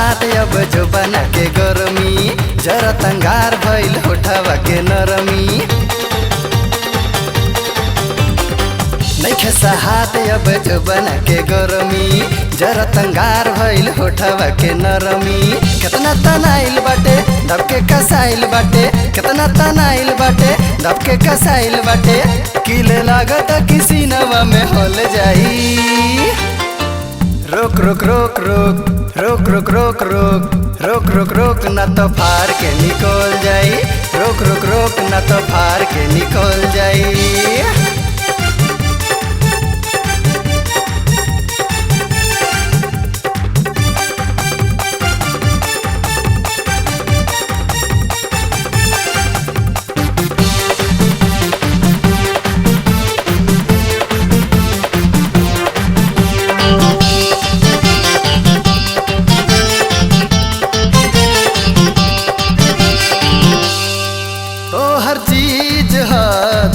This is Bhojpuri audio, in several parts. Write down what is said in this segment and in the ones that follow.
हाथ अब जो बना के गरमी जरा तंगार भइल होठवा के नरमी नइखे हाथ अब जो बना के गरमी जरा तंगार भइल होठवा के नरमी कितना तनाइल बाटे दबके कसाइल बाटे कितना तनाइल बाटे दबके कसाइल बाटे किले लागत किसी नवा में होल जाई रोक रोक रोक रोक रोक रोक रोक रोक रोक रोक रोक ना तो फार के निकल जाई रोक रोक रोक ना तो फार के निकल जाई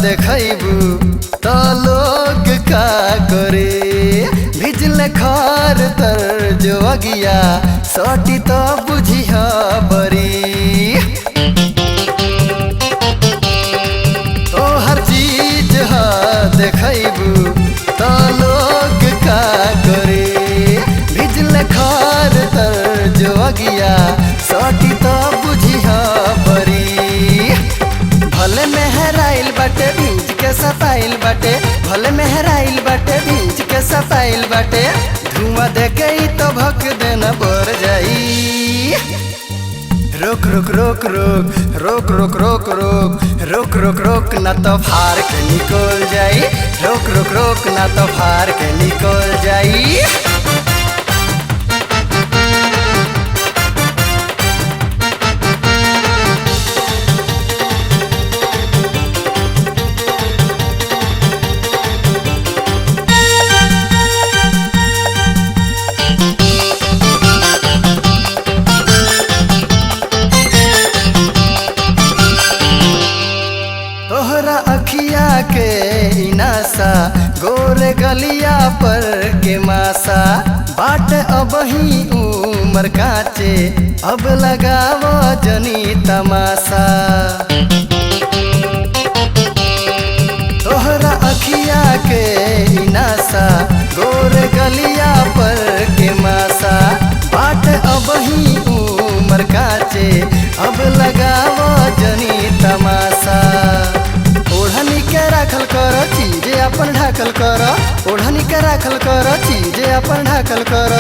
देखबू तो लोग का करे भिजले खार तर जो अगिया सटी तो बुझिया बरी तो हर चीज देखबू तो लोग का करे भिजले खार तर जो अगिया सटी तो बुझिया बरी भले मेहराइल बाटे भीज के सफाइल बाटे भले मेहराइल बाटे भीज के सफाइल बाटे धुआं देके ही तो भक देना बर जाई रोक रोक रोक रोक रोक रोक रोक रोक रोक रोक रोक ना तो फार के निकल जाई रोक रोक रोक ना तो फार के निकल जाई तोहरा अखिया के इनासा गोरे गलिया पर के मासा बाट अब ही उमर काचे अब लगाव जनी तमाशा तोहरा अखिया के इनासा गोरे गलिया पर के मासा बाट अब ही उमर काचे अब लगाव जनी तमाशा ओढ़नी के राखल कर चीज अपन ढाकल कर ओढ़नी के राखल कर चीज अपन ढाकल कर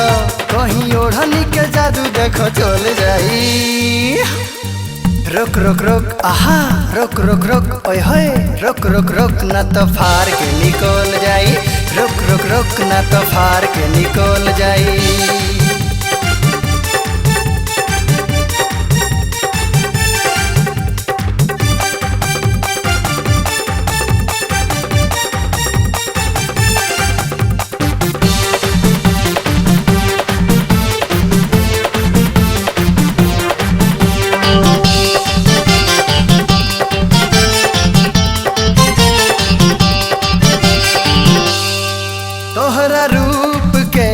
कहीं ओढ़नी के जादू देखो चल जाई रोक रोक रोक आहा रोक रोक रोक ओए होए रोक रोक रोक ना तो फार के निकल जाई रोक रोक रोक ना तो फार के निकल जाई तोहरा रूप के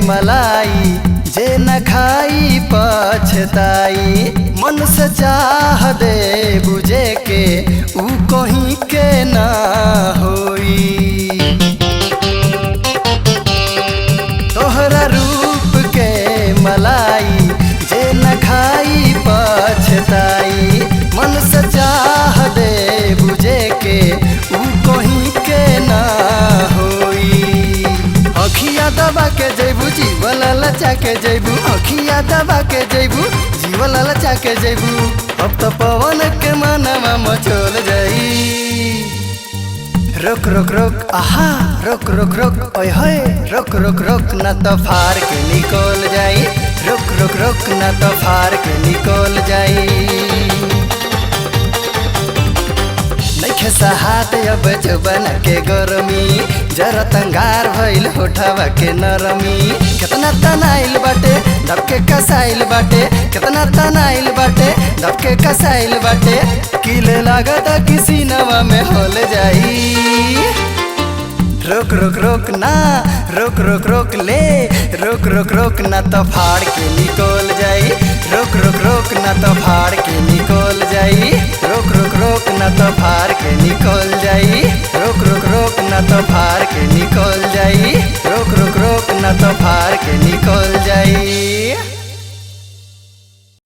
मलाई जे न खाई पछताई मन से चाह दे बुझे के ऊ कहीं के ना होई तोहरा रूप के मलाई जे न खाई पछताई मन से चाह दे बुझे के ऊ कहीं के ना अखिया दबा के जैबू जीवन लचा के जैबू अखिया दबा के जैबू जीवन लचा के जैबू अब तो पवन के मनवा मचल जाई रोक रोक रोक आहा रोक रोक रोक ओए होए रोक रोक रोक ना तो फार के निकल जाई रोक रोक रोक ना तो फार के निकल जाई नइखे हाथ अब जो बना के गरमी जरा तंगार भइल होठवा के नरमी कितना तनाइल बाटे दबके कसाइल बाटे कितना तनाइल बाटे दबके कसाइल बाटे किले लागत किसी नवा में होल जाई रोक रोक रोक ना, रोक रोक रोक ले, रोक रोक रोक ना तो फाड़ के निकल जाई, रोक रोक रोक ना तो फाड़ के निकल जाई, रोक रोक रोक ना तो फाड़ के निकल जाई, रोक रोक रोक ना तो फाड़ के निकल जाई, रोक रोक रोक ना तो फाड़ के निकल जाई।